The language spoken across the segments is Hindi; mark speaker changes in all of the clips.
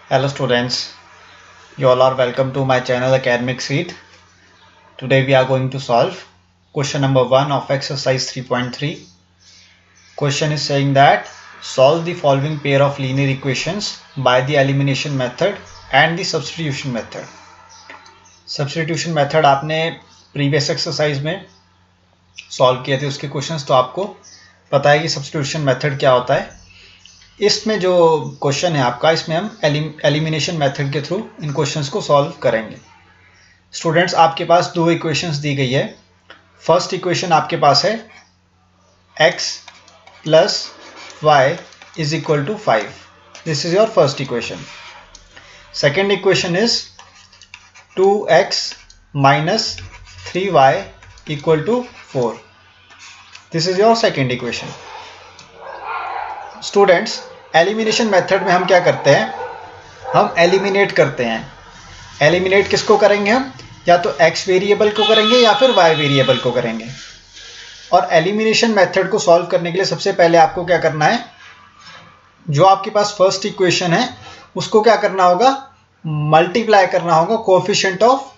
Speaker 1: Hello students, you all are welcome to my channel Academic Seed. Today we are going to solve question number 1 of exercise 3.3. Question is saying that solve the following pair of linear equations by the elimination method and the substitution method. Substitution method आपने previous exercise में solve किए थे उसके questions, तो आपको पता है कि substitution method क्या होता है. इसमें जो क्वेश्चन है आपका, इसमें हम एलिमिनेशन मेथड के थ्रू इन क्वेश्चंस को सॉल्व करेंगे. स्टूडेंट्स, आपके पास दो इक्वेशंस दी गई है. फर्स्ट इक्वेशन आपके पास है x plus y is equal to 5. This is your first equation. Second equation is 2x minus 3y equal to 4. This is your second equation. Students, elimination method में हम क्या करते हैं? हम एलिमिनेट करते हैं. एलिमिनेट किसको करेंगे? हम या तो x वेरिएबल को करेंगे या फिर y वेरिएबल को करेंगे. और एलिमिनेशन मेथड को सॉल्व करने के लिए सबसे पहले आपको क्या करना है? जो आपके पास फर्स्ट इक्वेशन है उसको क्या करना होगा? मल्टीप्लाई करना होगा coefficient of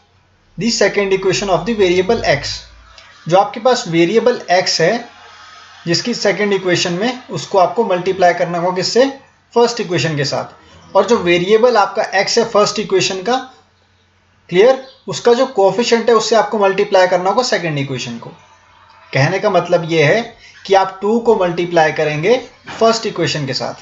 Speaker 1: the second equation of the variable x. जो आपके पास वेरिएबल x है जिसकी सेकेंड इक्वेशन में, उसको आपको मल्टीप्लाई करना होगा किससे? फर्स्ट इक्वेशन के साथ. और जो वेरिएबल आपका x है फर्स्ट इक्वेशन का, क्लियर, उसका जो कोएफिशिएंट है उससे आपको मल्टीप्लाई करना होगा सेकेंड इक्वेशन को. कहने का मतलब ये है कि आप 2 को मल्टीप्लाई करेंगे फर्स्ट इक्वेशन के साथ.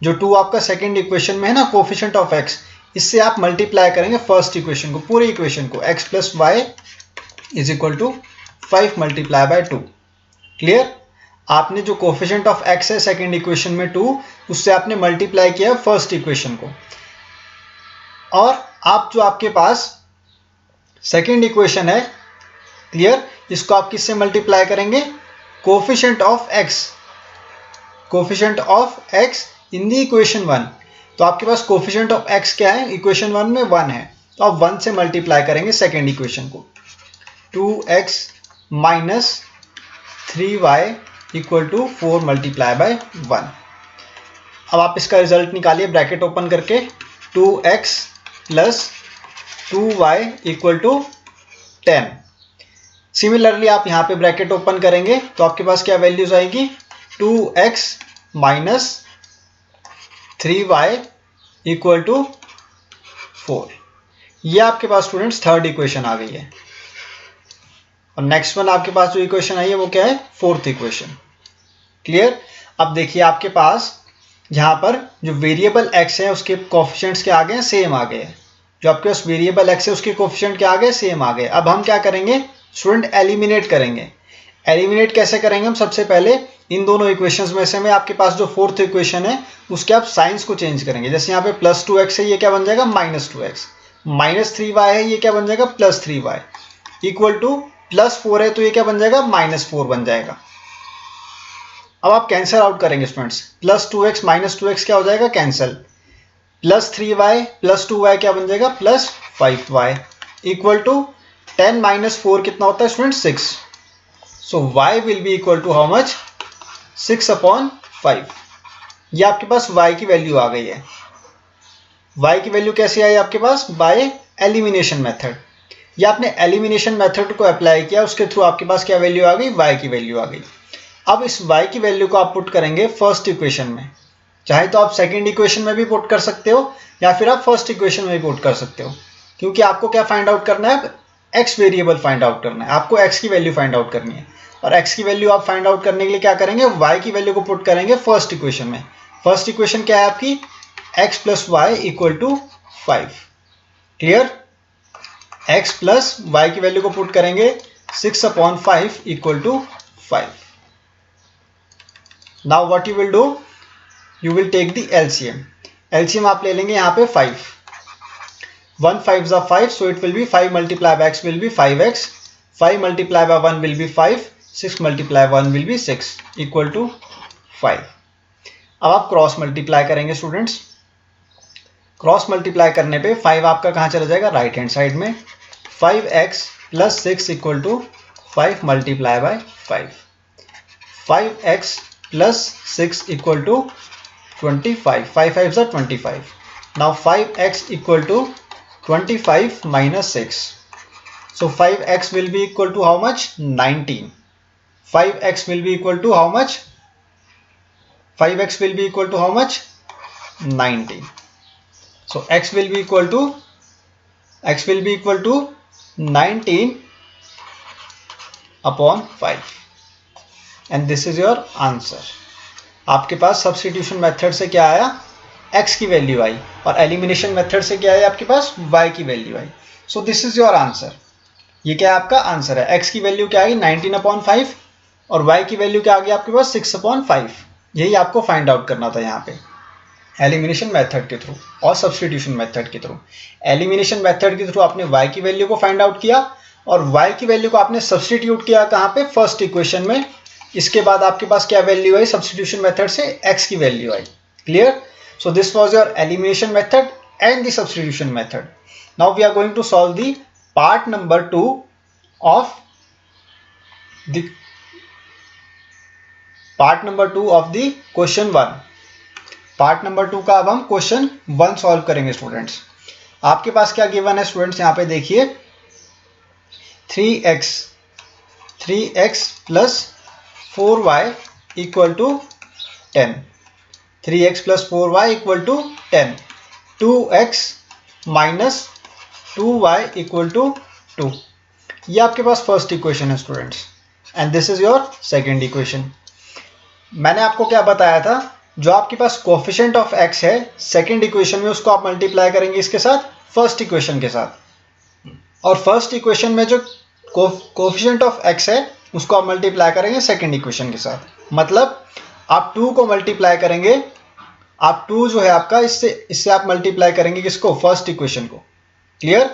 Speaker 1: जो 2 आपका सेकेंड इक्वेशन में है ना, कोएफिशिएंट ऑफ x, इससे आप मल्टीप्लाई करेंगे फर्स्ट इक्वेशन को, पूरी इक्वेशन को. x plus y is equal to 5 multiply by 2. Clear? आपने जो कोएफिशिएंट ऑफ x है सेकेंड इक्वेशन में 2, उससे आपने मल्टीप्लाई किया फर्स्ट इक्वेशन को. और आप जो आपके पास सेकेंड इक्वेशन है, क्लियर, इसको आप किससे मल्टीप्लाई करेंगे? Coefficient of x. Coefficient of x in the equation 1. तो आपके पास कोएफिशिएंट ऑफ x क्या है? इक्वेशन 1 में 1 है, तो आप 1 से मल्टीप्लाई करेंगे सेकेंड इक्वेशन को. 2x minus 3y equal to 4 multiply by 1. अब आप इसका रिजल्ट निकालिए ब्रैकेट ओपन करके. 2x plus 2y equal to 10. Similarly आप यहाँ पे ब्रैकेट ओपन करेंगे तो आपके पास क्या वैल्यूज आएगी? 2x minus 3y equal to 4. ये आपके पास स्टूडेंट्स थर्ड इक्वेशन आ गई है. और नेक्स्ट वन आपके पास जो इक्वेशन आई है वो क्या है? Fourth equation. क्लियर? अब देखिए आपके पास यहाँ पर जो वेरिएबल x है उसके कोएफिशिएंट्स क्या आ गए हैं? सेम आ गए हैं. जो आपके पास वेरिएबल x है उसके कोएफिशिएंट क्या आ गए? सेम आ गए. अब हम क्या करेंगे स्टूडेंट? एलिमिनेट करेंगे. एलिमिनेट कैसे करेंगे हम? सबसे पहले इन दोनों इक्वेशंस में से में आपके पास जो फोर्थ इक्वेशन है उसके आप साइंस को चेंज करेंगे. जैसे यहाँ पे प्लस 2x है, ये क्या बन जाएगा? Minus 2x. माइनस 3y है, ये क्या बन जाएगा? Plus 3y. Equal two plus 4 है, तो ये क्या बन जाएगा? माइनस 4 बन जाएगा. अब आप कैंसिल आउट करेंगे students. Plus 2x minus 2x क्या हो जाएगा? Cancel. Plus 3y plus 2y क्या बन जाएगा? Plus 5y. Equal to 10 minus 4 कितना होता है student? 6. So y will be equal to how much? 6 upon 5. ये आपके पास y की वैल्यू आ गई है. y की वैल्यू कैसे आई आपके पास? By elimination method. ये आपने एलिमिनेशन मेथड को अप्लाई किया, उसके थ्रू आपके पास क्या वैल्यू आ गई? y की वैल्यू आ गई. अब इस y की वैल्यू को आप पुट करेंगे फर्स्ट इक्वेशन में. चाहे तो आप सेकंड इक्वेशन में भी पुट कर सकते हो या फिर आप फर्स्ट इक्वेशन में भी पुट कर सकते हो, क्योंकि आपको क्या फाइंड आउट करना है? x वेरिएबल फाइंड आउट करना है. आपको x की वैल्यू फाइंड आउट करनी है. और x की वैल्यू आप फाइंड आउट करने के लिए क्या करेंगे? y की वैल्यू को पुट करेंगे फर्स्ट इक्वेशन में. फर्स्ट इक्वेशन क्या है आपकी? x plus y equal to 5. Clear? x plus y की वैल्यू को पुट करेंगे 6 upon 5 equal to 5. Now what you will do? You will take the LCM. LCM आप ले लेंगे यहाँ पे 5. 1 5 is 5, so it will be 5 multiplied by x will be 5x. 5 multiplied by 1 will be 5. 6 multiplied by 1 will be 6 equal to 5. अब आप क्रॉस मल्टीप्लाई करेंगे स्टूडेंट्स. क्रॉस मल्टीप्लाई करने पे 5 आपका कहाँ चला जाएगा? राइट हैंड साइड में. 5x plus 6 equal to 5 multiply by 5. 5x plus 6 equal to 25. 5 5 is 25. Now 5x equal to 25 minus 6. So 5x will be equal to how much? 19. 5x will be equal to how much? 5x will be equal to how much? 19. So x will be equal to 19 upon 5. And this is your answer. आपके पास सब्स्टिट्यूशन मेथड से क्या आया? x की वैल्यू आई, और एलिमिनेशन मेथड से क्या आया आपके पास? y की value I. So this is your answer. ये क्या आपका आंसर है? x की वैल्यू क्या आई? 19 अपॉन 5, और y की वैल्यू क्या आ गई आपके पास? 6 अपॉन 5. यही आपको फाइंड आउट करना था यहाँ पे एलिमिनेशन मेथड के थ्रू और सब्स्टिट्यूशन मेथड के थ्रू. एलिमिनेशन मेथड के थ्रू आपने y की वैल्यू को फाइंड आउट किया, और y की वैल्यू को आपने सब्स्टिट्यूट किया कहाँ पे? फर्स्ट इक्वेशन में. इसके बाद आपके पास क्या वैल्यू आई सब्स्टिट्यूशन मेथड से? x की वैल्यू आई. Clear? So this was your elimination method and the substitution method. Now we are going to solve the part number 2 of the question 1. Part number 2 का अब हम क्वेश्चन 1 सॉल्व करेंगे स्टूडेंट्स. आपके पास क्या गिवन है स्टूडेंट्स? यहाँ पे देखिए 3x plus 4y equal to 10. 3x plus 4y equal to 10. 2x minus 2y equal to 2. ये आपके पास फर्स्ट इक्वेशन है students, and this is your second equation. मैंने आपको क्या बताया था? जो आपके पास कोफिशिएंट ऑफ x है सेकेंड इक्वेशन में, उसको आप मल्टीप्लाई करेंगे इसके साथ, फर्स्ट इक्वेशन के साथ. और फर्स्ट इक्वेशन में जो कोफिशिएंट ऑफ x है उसको आप मल्टीप्लाई करेंगे सेकेंड इक्वेशन के साथ. मतलब आप 2 को मल्टीप्लाई करेंगे, आप 2 जो है आपका इससे आप मल्टीप्लाई करेंगे किसको? फर्स्ट इक्वेशन को. क्लियर?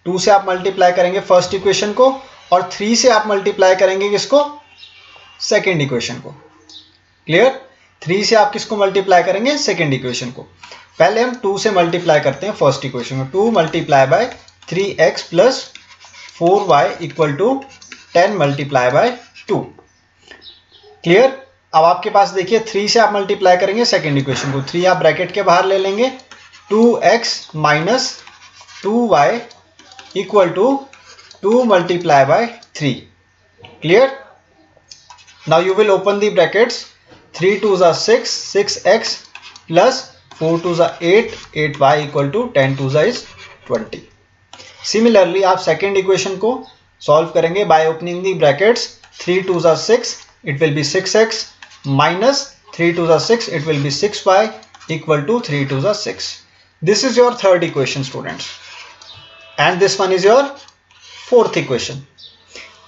Speaker 1: 2 से आप मल्टीप्लाई करेंगे फर्स्ट इक्वेशन को, और 3 से आप मल्टीप्लाई करेंगे किसको? सेकेंड इक्वेशन को. क्लियर? 3 से आप किसको मल्टीप्लाई करेंगे? सेकेंड इक्वेशन को. पहले हम 2 से मल्टीप्लाई करते हैं फर्स्ट इक्वेशन को. 2 multiply by 3x plus 4y equal to 10 multiply by 2. Clear? अब आपके पास देखिए 3 से आप मल्टीप्लाई करेंगे सेकेंड इक्वेशन को. 3 आप ब्रैकेट के बाहर ले लेंगे. 2x minus 2y equal to 2 multiply by 3. Clear? Now you will open the brackets. 3 2 जा 6, 6x प्लस 4 2 जा 8, 8y इक्वल टू 10 2 जा इज 20. सिमिलरली आप सेकेंड इक्वेशन को सॉल्व करेंगे बाय ओपनिंग दी ब्रैकेट्स. 3 2 जा 6, it will be 6x minus 3 2 जा 6, it will be 6y equal to 3 2 जा 6. This is your third equation students, and this one is your fourth equation.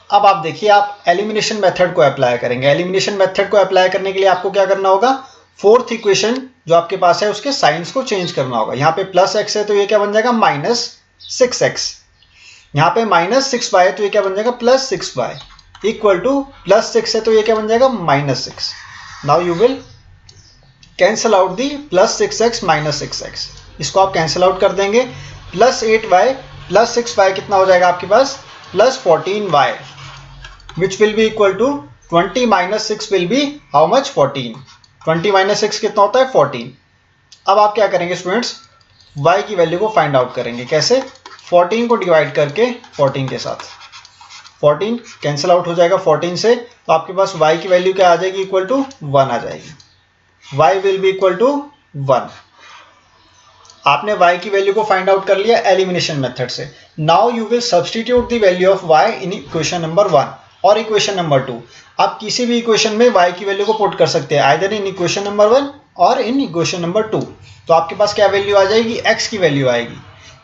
Speaker 1: अब आप देखिए आप एलिमिनेशन मेथड को अप्लाई करेंगे. एलिमिनेशन मेथड को अप्लाई करने के लिए आपको क्या करना होगा? फोर्थ इक्वेशन जो आपके पास है उसके साइंस को चेंज करना होगा. यहाँ पे प्लस x है तो ये क्या बन जाएगा? Minus 6x. यहाँ पे माइनस 6y है तो ये क्या बन जाएगा? Plus 6y equal two plus 6 है तो ये क्या बन जाएगा? Minus 6. Now you will cancel out the plus 6x minus 6x. इसको आप कैंसल आउट कर देंगे. प्लस 8y प्लस 6y कितना हो जाएगा आपके पास? Plus 14y, which will be equal to 20 minus 6 will be how much? 14. 20 minus 6 कितना होता है? 14. अब आप क्या करेंगे स्टूडेंट्स? y की वैल्यू को फाइंड आउट करेंगे. कैसे? 14 को डिवाइड करके 14 के साथ. 14 कैंसिल आउट हो जाएगा 14 से, तो आपके पास y की वैल्यू क्या आ जाएगी? इक्वल टू 1 आ जाएगी. y will be equal to 1. आपने y की वैल्यू को फाइंड आउट कर लिया एलिमिनेशन मेथड से. Now you will substitute the value of y in equation number 1 और इक्वेशन नंबर 2. आप किसी भी इक्वेशन में y की वैल्यू को पुट कर सकते हैं, आइदर इन इक्वेशन नंबर 1 और इन इक्वेशन नंबर 2. तो आपके पास क्या वैल्यू आ जाएगी? x की वैल्यू आएगी.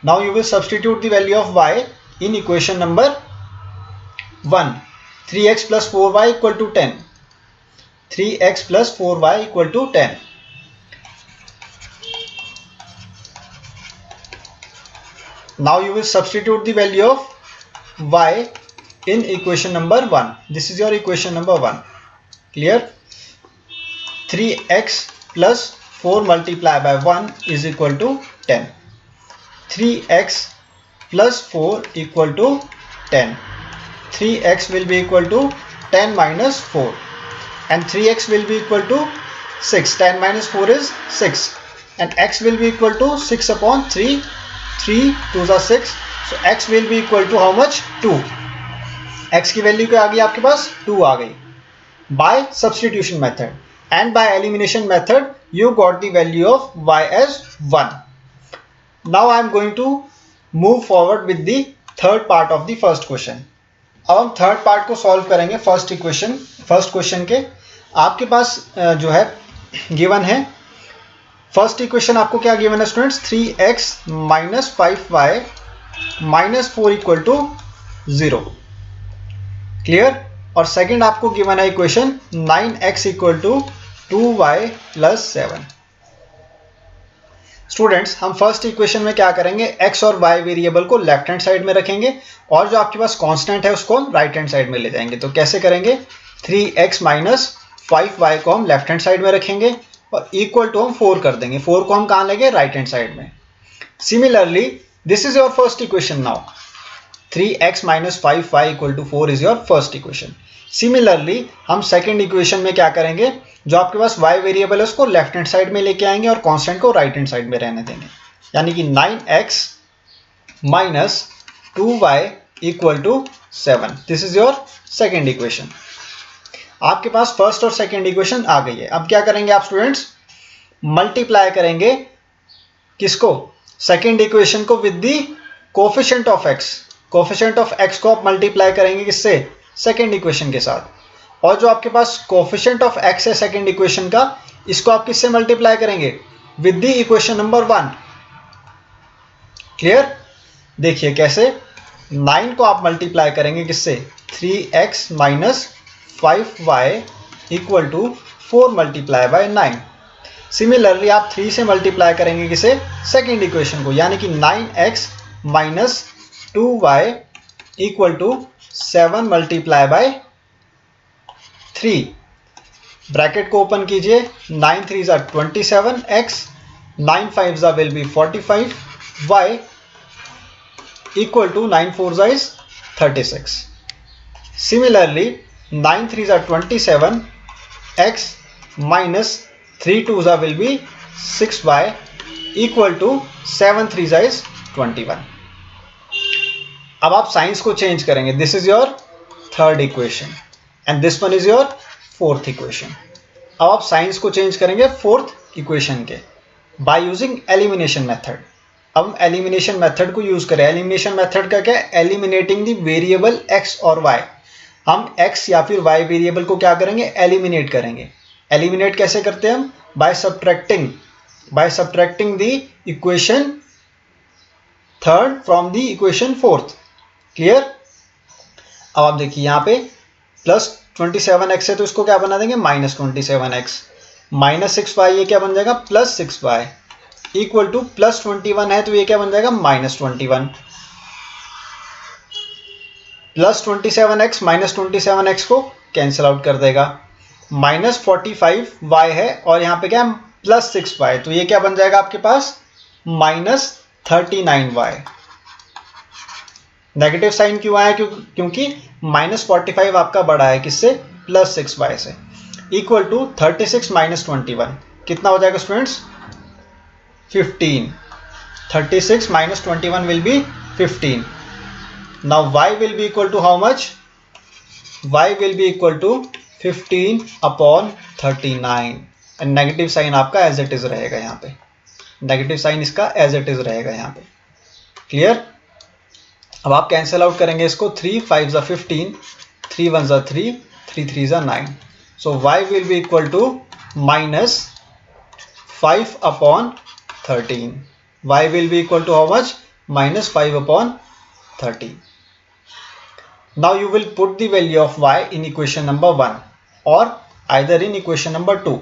Speaker 1: Now you will substitute the value of y in equation number 1. 3x plus 4y equal to 10. 3x plus 4y equal to 10. Now you will substitute the value of y in equation number 1. This is your equation number 1. Clear? 3x plus 4 multiplied by 1 is equal to 10. 3x plus 4 equal to 10. 3x will be equal to 10 minus 4, and 3x will be equal to 6. 10 minus 4 is 6. and x will be equal to 6 upon 3, 3 2 are 6, so x will be equal to how much? 2. x की वैल्यू क्या आ गई आपके पास? 2 आ गई by substitution method, and by elimination method you got the value of y as 1. Now I am going to move forward with the third part of the first question. अब हम थर्ड पार्ट को सॉल्व करेंगे फर्स्ट क्वेश्चन के. आपके पास जो है गिवन है फर्स्ट इक्वेशन, आपको क्या गिवन है students? 3x minus 5y minus 4 equal to 0. Clear? और सेकंड आपको गिवन है इक्वेशन 9x इक्वल टू 2y प्लस 7. स्टूडेंट्स, हम फर्स्ट इक्वेशन में क्या करेंगे? x और y वेरिएबल को लेफ्ट हैंड साइड में रखेंगे और जो आपके पास कांस्टेंट है उसको हम राइट हैंड साइड में ले जाएंगे. तो कैसे करेंगे? 3x माइनस 5y को हम लेफ्ट हैंड साइड में रखेंगे और इक्वल टू हम 4 कर देंगे. 4 को हम कहाँ लेंगे? राइट हैंड साइड में. Similarly this is your first equation. Now 3x minus 5y equal to 4 is your first equation. Similarly हम सेकेंड इक्वेशन में क्या करेंगे? जो आपके पास y वेरिएबल है उसको लेफ्ट हैंड साइड में लेके आएंगे और कांस्टेंट को राइट हैंड साइड में रहने देंगे. यानी कि 9x minus 2y equal to 7. This is your second equation. आपके पास फर्स्ट और सेकेंड इक्वेशन आ गई है. अब क्या करेंगे आप स्टूडेंट्स? मल्टीप्लाई करेंगे किसको? सेकेंड इक्वेशन को with the coefficient of x. Coefficient of x को आप मल्टीप्लाई करेंगे किससे? सेकेंड इक्वेशन के साथ. और जो आपके पास कोफिशिएंट ऑफ x है सेकेंड इक्वेशन का, इसको आप किससे मल्टीप्लाई करेंगे? With the equation number 1. Clear? देखिए कैसे. 9 को आप मल्टीप्लाई करेंगे किससे? 3x minus 5y equal to 4 multiply by 9. Similarly आप 3 से मल्टीप्लाई करेंगे किसे? सेकेंड इक्वेशन को, यानी कि 9x minus 2y equal to 7 multiply by 3. Bracket को ओपन कीजिए. 9 3 are 27x, 9 5 will be 45y equal to 9 4 is 36. Similarly 9 3 are 27x minus 3 2 will be 6y equal to 7 3 is 21. अब आप साइंस को चेंज करेंगे. This is your third equation and this one is your fourth equation. अब आप साइंस को चेंज करेंगे फोर्थ इक्वेशन के बाय यूजिंग एलिमिनेशन मेथड. अब हम एलिमिनेशन मेथड को यूज करें. एलिमिनेशन मेथड का क्या है? एलिमिनेटिंग द वेरिएबल x और y. हम x या फिर y वेरिएबल को क्या करेंगे? एलिमिनेट करेंगे. एलिमिनेट कैसे करते हैं हम? By subtracting the equation third from the equation fourth. Clear? अब आप देखिए यहाँ पे प्लस 27x है तो इसको क्या बना देंगे? Minus 27x. माइनस 6y ये क्या बन जाएगा? Plus 6y equal two plus 21 है तो ये क्या बन जाएगा? Minus 21. Plus 27x minus 27x को कैंसिल आउट कर देगा. माइनस 45y है और यहाँ पे क्या है? प्लस 6y, तो ये क्या बन जाएगा आपके पास? Minus 39y. नेगेटिव साइन क्यों आया? क्योंकि माइनस 45 आपका बड़ा है किससे? प्लस 6y से. इक्वल टू 36 माइनस 21 कितना हो जाएगा students? 15. 36 minus 21 will be 15. Now y will be equal to how much? y will be equal to 15 upon 39 and negative sign आपका एज इट इज रहेगा यहाँ पे. नेगेटिव साइन इसका एज इट इज रहेगा यहाँ पे. क्लियर? अब आप कैंसिल आउट करेंगे इसको. 3 5 are 15, 3 1 are 3, 3 3 are 9. So y will be equal to minus 5 upon 13. Y will be equal to how much? Minus 5 upon 13. Now you will put the value of y in equation number 1 or either in equation number 2.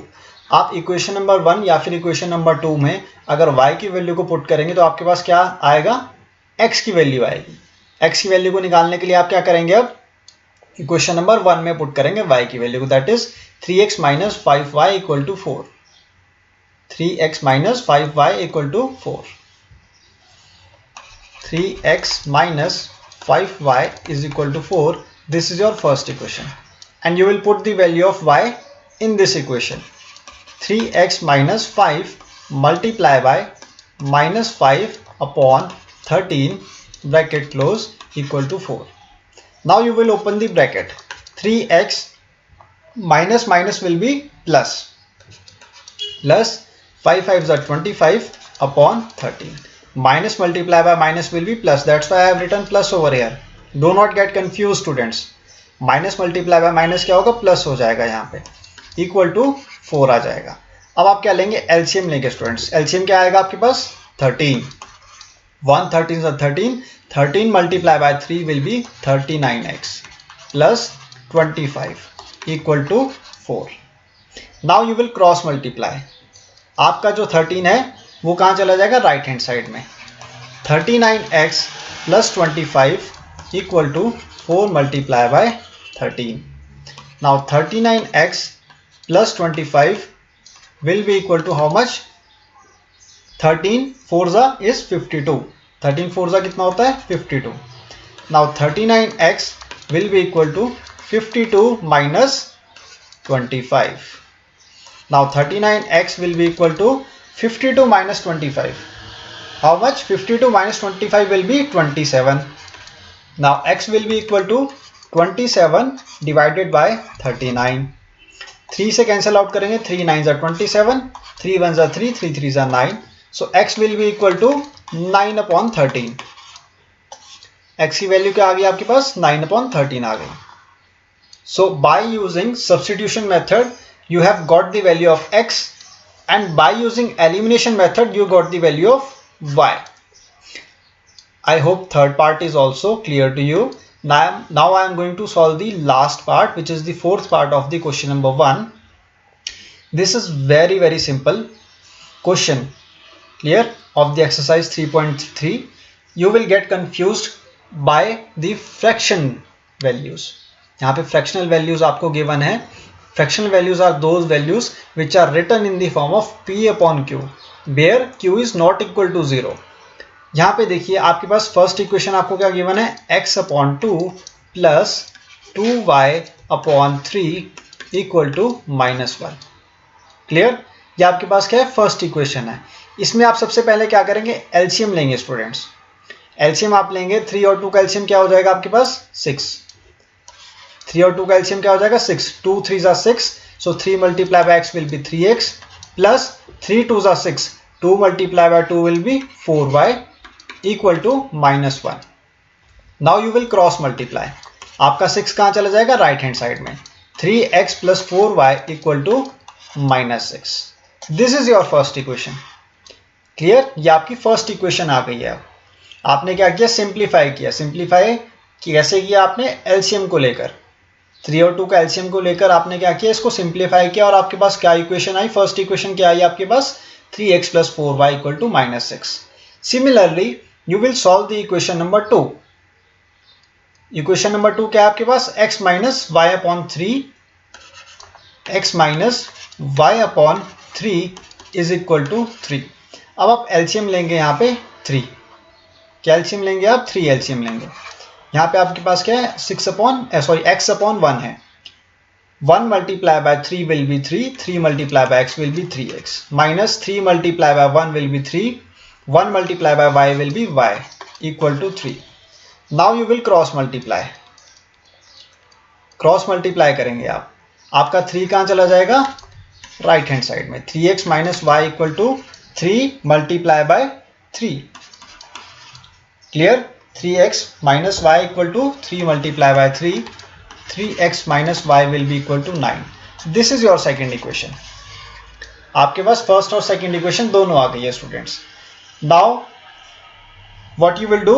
Speaker 1: आप इक्वेशन नंबर 1 या फिर इक्वेशन नंबर 2 में अगर y की वैल्यू को पुट करेंगे तो आपके पास क्या आएगा? x की वैल्यू आएगी. x की वैल्यू को निकालने के लिए आप क्या करेंगे? अब इक्वेशन नंबर 1 में पुट करेंगे y की वैल्यू को. That is 3x minus 5y equal to 4. 3x minus 5y equal to 4. 3x minus 5y is equal to 4. This is your first equation and you will put the value of y in this equation. 3x minus 5 multiply by -5 upon 13 bracket close equal to 4. Now you will open the bracket. 3x minus minus will be plus 5 5s are 25 upon 13. Minus multiply by minus will be plus. That's why I have written plus over here. Do not get confused students. Minus multiply by minus क्या होगा, प्लस हो जाएगा यहाँ पे, इक्वल टू 4 आ जाएगा. अब आप क्या लेंगे, एलसीएम लेंगे स्टूडेंट्स. एलसीएम क्या आएगा आपके पास, 13. 1 13 13. 13 multiply by 3 will be 39x plus 25 equal to 4. Now you will cross multiply. आपका जो 13 है वो कहाँ चला जाएगा, राइट हैंड साइड में. 39x plus 25 equal to 4 multiply by 13. Now 39x plus 25 will be equal to how much, 13 4 is 52. 13 4 कितना होता है, 52. Now 39x will be equal to 52 minus 25. Now 39x will be equal to 52 minus 25. How much, 52 minus 25 will be 27. Now x will be equal to 27 divided by 39. 3 से कैंसिल आउट करेंगे, 3 9s are 27, 3 1s are 3, 3 3s are 9. So x will be equal to 9 upon 13. x की वैल्यू क्या आ गई आपके पास, 9 upon 13 आ गई. So by using substitution method you have got the value of x, and by using elimination method you got the value of y. I hope third part is also clear to you. Now I am going to solve the last part, which is the fourth part of the question number 1. This is very simple question, clear, of the exercise 3.3. You will get confused by the fraction values. यहाँ पे fractional values आपको given है. Fractional values are those values which are written in the form of p upon q, where q is not equal to 0. यहाँ पे देखिए आपके पास फर्स्ट इक्वेशन आपको क्या गिवन है, x upon 2 plus 2y upon 3 equal to -1. Clear, ये आपके पास क्या है, फर्स्ट इक्वेशन है. इसमें आप सबसे पहले क्या करेंगे, एलसीएम लेंगे स्टूडेंट्स. एलसीएम आप लेंगे, 3 और 2 का एलसीएम क्या हो जाएगा आपके पास, 6. 3 और 2 का एलसीएम क्या हो जाएगा, 6. 2 3s are 6, so 3 multiplied by x will be 3x plus 3 2s are 6. 2 multiplied by 2 will be 4y equal to -1. Now you will cross multiply. आपका 6 कहाँ चला जाएगा, राइट हैंड साइड में. 3x plus 4y equal to -6. This is your first equation. Clear, ये आपकी फर्स्ट इक्वेशन आ गई है. अब आपने क्या किया, सिंप्लीफाई किया. सिंप्लीफाई कैसे किया आपने, एलसीएम को लेकर. 3 और 2 का एलसीएम को लेकर आपने क्या किया, इसको सिंप्लीफाई किया और आपके पास क्या इक्वेशन आई, फर्स्ट इक्वेशन क्या आई आपके पास, 3x plus 4y equal to -6. Similarly you will solve the equation number 2. Equation number 2 क्या है आपके पास, x minus y upon 3, x minus y upon 3 is equal to 3. अब आप एलसीएम लेंगे यहाँ पे 3. क्या एलसीएम लेंगे आप, 3 एलसीएम लेंगे. यहाँ पे आपके पास क्या है, x upon 1 है. 1 multiply by 3 will be 3, 3 multiply by x will be 3x, minus 3 multiply by 1 will be 3, 1 multiply by y will be y equal to 3. Now you will cross multiply. Cross multiply करेंगे आप, आपका 3 कहाँ चला जाएगा, राइट हैंड साइड में. 3x minus y equal to 3 multiply by 3. Clear, 3x minus y equal to 3 multiply by 3. 3x minus y will be equal to 9. This is your second equation. आपके पास फर्स्ट और सेकंड इक्वेशन दोनों आ गई है students. Now what you will do,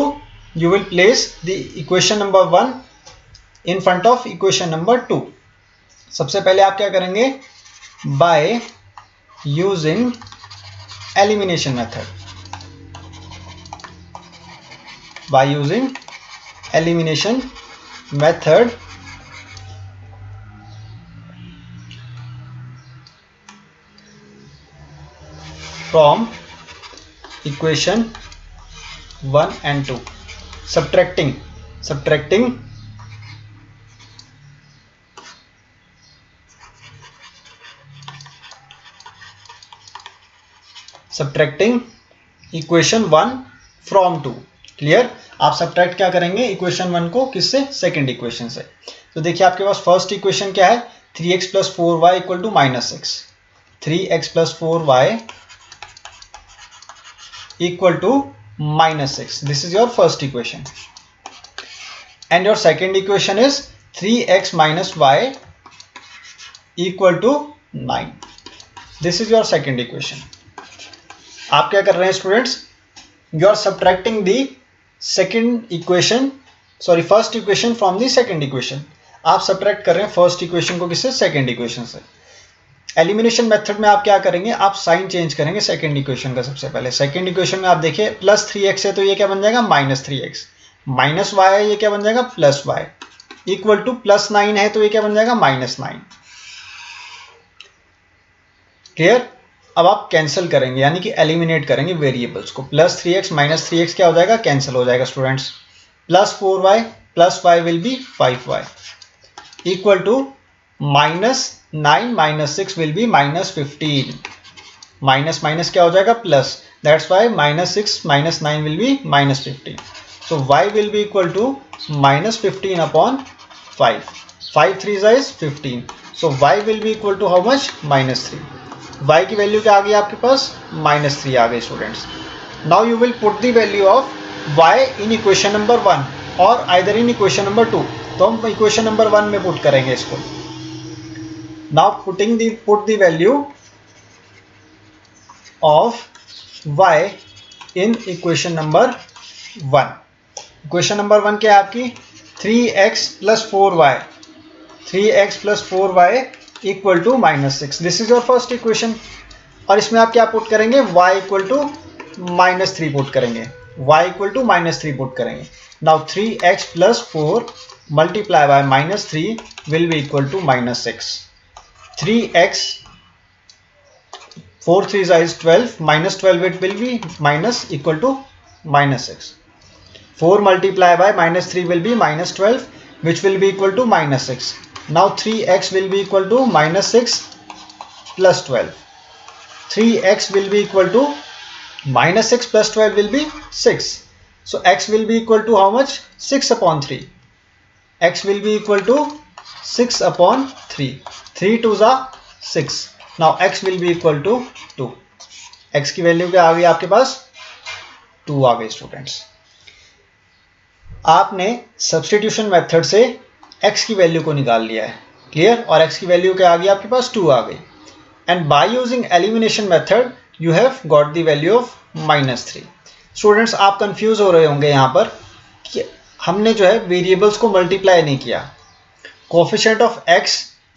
Speaker 1: you will place the equation number 1 in front of equation number 2. सबसे पहले आप क्या करेंगे, by using elimination method. By using elimination method from equation 1 and 2, subtracting subtracting equation 1 from 2। Clear? आप सब्ट्रैक्ट क्या करेंगे इक्वेशन 1 को किससे? सेकंड इक्वेशन से। तो देखिए आपके पास फर्स्ट इक्वेशन क्या है? 3x + 4y = -6। 3x + 4y = -6. This is your first equation. And your second equation is 3x - y = 9. This is your second equation. आप क्या कर रहे हैं students? You are subtracting the first equation from the second equation. आप सब्ट्रैक्ट कर रहे हैं फर्स्ट इक्वेशन को किससे? सेकंड इक्वेशन से। एलिमिनेशन मेथड में आप क्या करेंगे? आप साइन चेंज करेंगे सेकंड इक्वेशन का। सबसे पहले सेकंड इक्वेशन में आप देखिए +3x है तो ये क्या बन जाएगा? -3x। -y है ये क्या बन जाएगा? +y। इक्वल टू +9 है तो ये क्या बन जाएगा? -9। क्लियर? अब आप कैंसिल करेंगे यानी कि एलिमिनेट करेंगे वेरिएबल्स को। +3x - 3x क्या हो जाएगा? कैंसिल हो जाएगा students. +4y + y will be 5y equal to -9 - 6 will be -15। Minus minus क्या हो जाएगा? Plus. That's why -6 - 9 will be -15। So y will be equal to -15 upon 5। 5 3 is 15। So y will be equal to how much? -3। y की वैल्यू क्या आ गई आपके पास? -3 आ गई students. Now you will put the value of y in equation number 1 और आइदर इन इक्वेशन नंबर 2। तो हम इक्वेशन नंबर 1 में पुट करेंगे इसको। Now put the value of y in equation number 1। Equation number 1 क्या है आपकी? 3x + 4y 3x + 4y = -6। This is your first equation. और इसमें आप क्या पुट करेंगे? y = -3 पुट करेंगे। y = -3 पुट करेंगे। Now 3x + 4 multiply by -3 will be equal to -6। 3x 4 3 is 12 -12 it will be equal to -6। 4 multiply by -3 will be -12 which will be equal to -6। Now 3x will be equal to -6 plus 12। 3x will be equal to -6 plus 12 will be 6। So x will be equal to how much? 6 upon 3। x will be equal to 6 upon 3। 3 2s are 6। Now x will be equal to 2। x की वैल्यू क्या आ गई आपके पास? 2 आ गई स्टूडेंट्स। आपने सब्स्टिट्यूशन मेथड से x की वैल्यू को निकाल लिया है। क्लियर? और x की वैल्यू क्या आ गई आपके पास? 2 आ गई। And by using elimination method you have got the value of -3। Students आप कंफ्यूज हो रहे होंगे यहाँ पर कि हमने जो है वेरिएबल्स को मल्टीप्लाई नहीं किया। Coefficient of x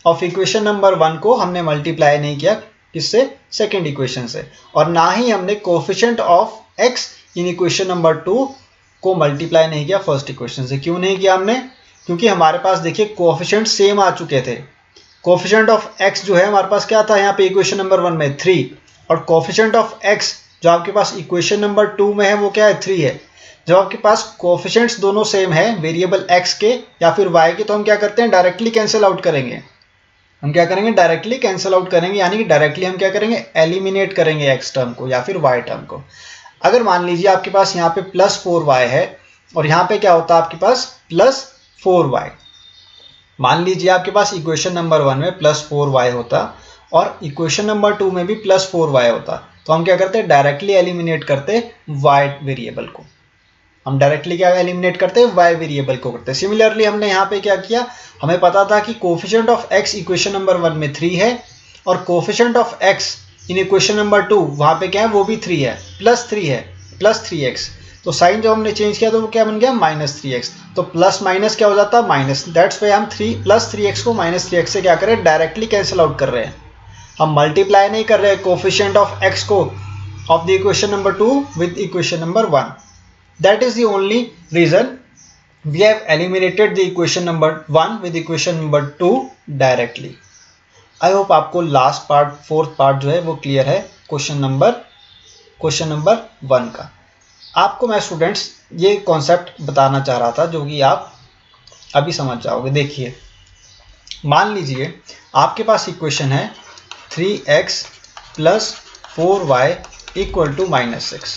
Speaker 1: of equation number 1 को हमने मल्टीप्लाई नहीं किया किससे? सेकेंड इक्वेशन से। और ना ही हमने coefficient of x in equation number 2 को मल्टीप्लाई नहीं किया फर्स्ट इक्वेशन से। क्यों नहीं किया हमने? क्योंकि हमारे पास देखिए कोफिशिएंट सेम आ चुके थे। कोफिशिएंट ऑफ x जो है हमारे पास क्या था यहाँ पे इक्वेशन नंबर 1 में? 3। और कोफिशिएंट ऑफ x जो आपके पास इक्वेशन नंबर 2 में है वो क्या है? 3 है। जब आपके पास कोफिशिएंट्स दोनों सेम है वेरिएबल x के या फिर y के, तो हम क्या करते हैं? डायरेक्टली कैंसिल आउट करेंगे। हम क्या करेंगे? डायरेक्टली कैंसिल आउट करेंगे, यानी कि डायरेक्टली हम क्या करेंगे? एलिमिनेट करेंगे x टर्म को या फिर y टर्म को। अगर मान लीजिए आपके पास यहाँ पे +4y है और यहाँ पे क्या होता है आपके पास? +4y। मान लीजिए आपके पास इक्वेशन नंबर 1 में +4y होता और इक्वेशन नंबर 2 में भी +4y होता, तो हम क्या करते? डायरेक्टली एलिमिनेट करते y वेरिएबल को। हम डायरेक्टली क्या एलिमिनेट करते हैं? y वेरिएबल को करते हैं। सिमिलरली हमने यहाँ पे क्या किया? हमें पता था कि coefficient of x equation number 1 में 3 है और coefficient of x in equation number 2 वहाँ पे क्या है? वो भी 3 है, +3 है, +3x। तो साइन जब हमने चेंज किया तो वो क्या बन गया? -3x। तो प्लस माइनस क्या हो जाता? माइनस। दैट्स वाई हम +3x को -3x से क्या करें? डायरेक्टली कैंसिल आउट कर रहे हैं। हम मल्टीप्लाई नहीं कर रहे हैं कोफिशिएंट ऑफ x को of the equation number 2 with equation number 1। That is the only reason we have eliminated the equation number 1 with equation number 2 directly. I hope आपको लास्ट पार्ट, फोर्थ पार्ट जो है वो क्लियर है क्वेश्चन नंबर 1 का। आपको मैं स्टूडेंट्स ये कॉन्सेप्ट बताना चाह रहा था जो कि आप अभी समझ जाओगे। देखिए मान लीजिए आपके पास इक्वेशन है 3x + 4y equal to -6।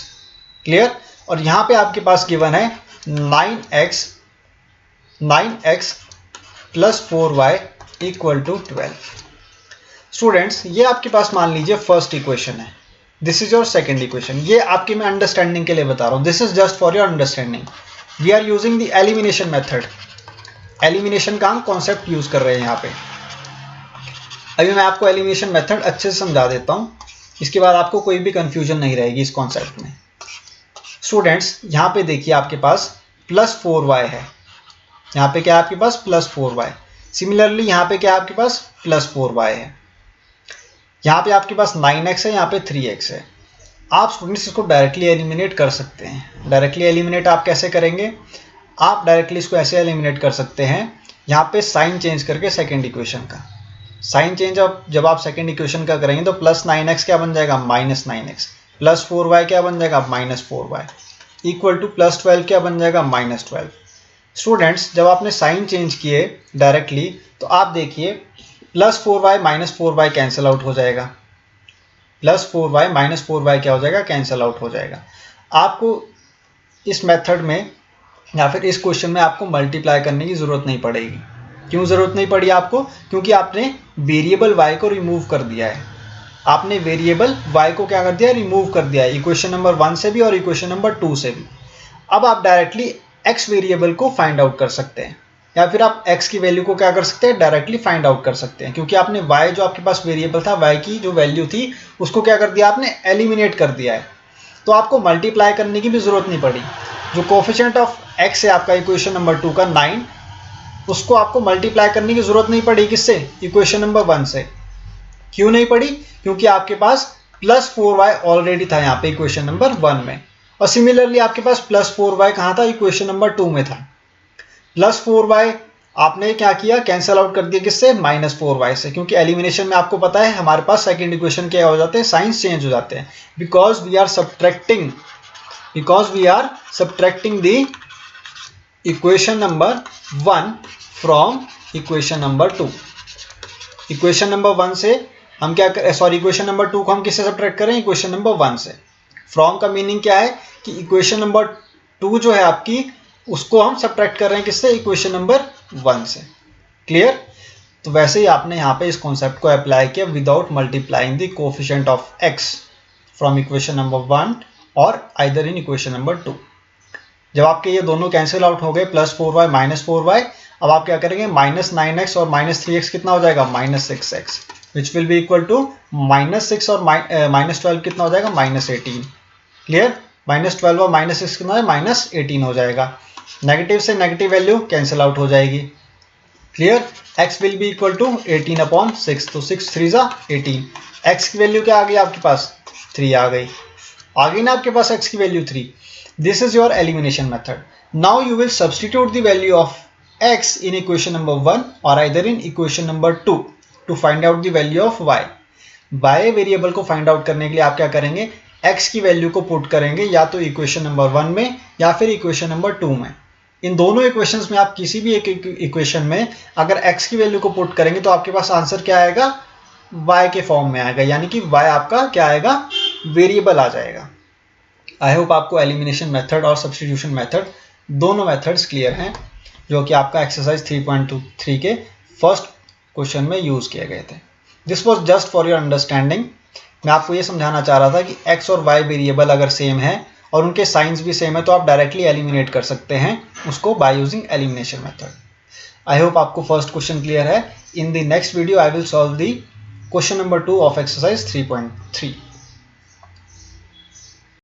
Speaker 1: Clear. और यहाँ पे आपके पास गिवन है 9x plus 4y equal to 12। Students, ये आपके पास मान लीजिए फर्स्ट इक्वेशन है, this is your second equation. ये आपके मैं अंडरस्टैंडिंग के लिए बता रहा हूँ, this is just for your understanding. We are using the elimination method. Elimination का हम कॉन्सेप्ट यूज कर रहे हैं यहाँ पे। अभी मैं आपको एलिमिनेशन मेथड अच्छे से समझा देता हूँ, इसके बाद आपको कोई भी कंफ्यूजन नहीं रहेगी इस कॉन्सेप्ट में। स्टूडेंट्स, यहाँ पे देखिए आपके पास प्लस 4y है, यहाँ पे क्या है आपके पास प्लस 4y। सिमिलरली यहाँ पे क्या है आपके पास प्लस 4y है, यहाँ पे आपके पास 9x है, यहाँ पे 3x है। आप स्टूडेंट्स इसको डायरेक्टली एलिमिनेट कर सकते हैं। डायरेक्टली एलिमिनेट आप कैसे करेंगे? आप डायरेक्टली इसको ऐसे एलिमिनेट कर सकते हैं, यहाँ पे साइन चेंज करके सेकेंड इक्वेशन का। साइन चेंज जब आप सेकेंड इक्वेशन का करेंगे तो प्लस 9x क्या बन जाएगा -9x, प्लस 4y क्या बन जाएगा -4y, इक्वल टू प्लस 12 क्या बन जाएगा -12। स्टूडेंट्स, जब आपने साइन चेंज किए डायरेक्टली तो आप देखिए plus 4y -4y cancel out हो जाएगा, प्लस 4y -4y क्या हो जाएगा कैंसिल आउट हो जाएगा। आपको इस मेथड में या फिर इस क्वेश्चन में आपको मल्टीप्लाई करने की ज़रूरत नहीं पड़ेगी। क्यों ज़रूरत नहीं पड़ी आपको? क्योंकि आपने वेरिएबल y को रिमूव कर दिया है। आपने वेरिएबल y को क्या कर दिया? रिमूव कर दिया है, इक्वेशन नंबर 1 से भी और इक्वेशन नंबर 2 से भी। अब आप डायरेक्टली x वेरिएबल को फाइंड आउट कर सकते हैं, या फिर आप x की वैल्यू को क्या कर सकते हैं? डायरेक्टली फाइंड आउट कर सकते हैं, क्योंकि आपने y जो आपके पास वेरिएबल था, y की जो वैल्यू थी उसको क्या कर दिया आपने? एलिमिनेट कर दिया है। तो आपको मल्टीप्लाई करने की भी जरूरत नहीं पड़ी। जो कोफिशिएंट ऑफ x है आपका इक्वेशन नंबर 2 का 9, उसको आपको मल्टीप्लाई करने की जरूरत नहीं पड़ी, किससे? इक्वेशन नंबर 1 से। क्यों नहीं पड़ी? क्योंकि आपके पास प्लस 4y ऑलरेडी था यहाँ पे इक्वेशन नंबर 1 में, और सिमिलरली आपके पास प्लस 4y कहाँ था? इक्वेशन नंबर 2 में था। प्लस 4y आपने क्या किया? कैंसिल आउट कर दिया, किससे? -4y से। क्योंकि एलिमिनेशन में आपको पता है हमारे पास सेकेंड इक्वेशन क्या हो जाते हैं? साइंस चेंज हो जाते हैं, because we are subtracting the equation number 1 from equation number 2। Equation number 1 से हम क्या करें? सॉरी, इक्वेशन नंबर 2 को हम किससे सब्ट्रैक्ट करें? इक्वेशन नंबर 1 से। फ्रॉम का मीनिंग क्या है कि इक्वेशन नंबर 2 जो है आपकी, उसको हम सब्ट्रैक्ट कर रहे हैं किससे? इक्वेशन नंबर 1 से। क्लियर? तो वैसे ही आपने यहाँ पे इस कॉन्सेप्ट को अप्लाई किया without multiplying the coefficient of x from equation number 1 और आइदर इन इक्वेशन नंबर 2। जब आपके ये दोनों कैंसिल आउट हो गए, प्लस 4y -4y, अब आप क्या करेंगे? -9x और -3x कितना हो जाएगा? -6x, which will be equal to -6 और -12 कितना हो जाएगा? -18। क्लियर? -12 और -6 कितना है? -18 हो जाएगा। नेगेटिव से नेगेटिव वैल्यू कैंसिल आउट हो जाएगी। Clear? x will be equal to 18/6, तो 6 3 ज़ा 18। x की वैल्यू क्या आ गई आपके पास? 3 आ गई। आ गई ना आपके पास x की value 3। This is your elimination method. Now you will substitute the value of x in equation number 1 or either in equation number 2 to find out the value of y. y variable को फाइंड आउट करने के लिए आप क्या करेंगे? x की वैल्यू को पुट करेंगे या तो इक्वेशन नंबर 1 में या फिर इक्वेशन नंबर 2 में। इन दोनों इक्वेशंस में आप किसी भी एक इक्वेशन में अगर x की वैल्यू को पुट करेंगे तो आपके पास आंसर क्या आएगा? y के फॉर्म में आएगा, यानी कि y आपका क्या आएगा? वेरिएबल आ जाएगा। आई होप आपको एलिमिनेशन मेथड और सब्स्टिट्यूशन मेथड दोनों मेथड्स क्लियर हैं, जो कि आपका एक्सरसाइज 3.23 के फर्स्ट क्वेश्चन में यूज़ किए गए थे। This was just for your understanding. मैं आपको ये समझाना चाह रहा था कि x और y वेरिएबल अगर सेम है और उनके साइंस भी सेम है तो आप डायरेक्टली एलिमिनेट कर सकते हैं उसको by using elimination method. I hope आपको फर्स्ट क्वेश्चन क्लियर है। In the next video I will solve the question number 2 of exercise 3.3।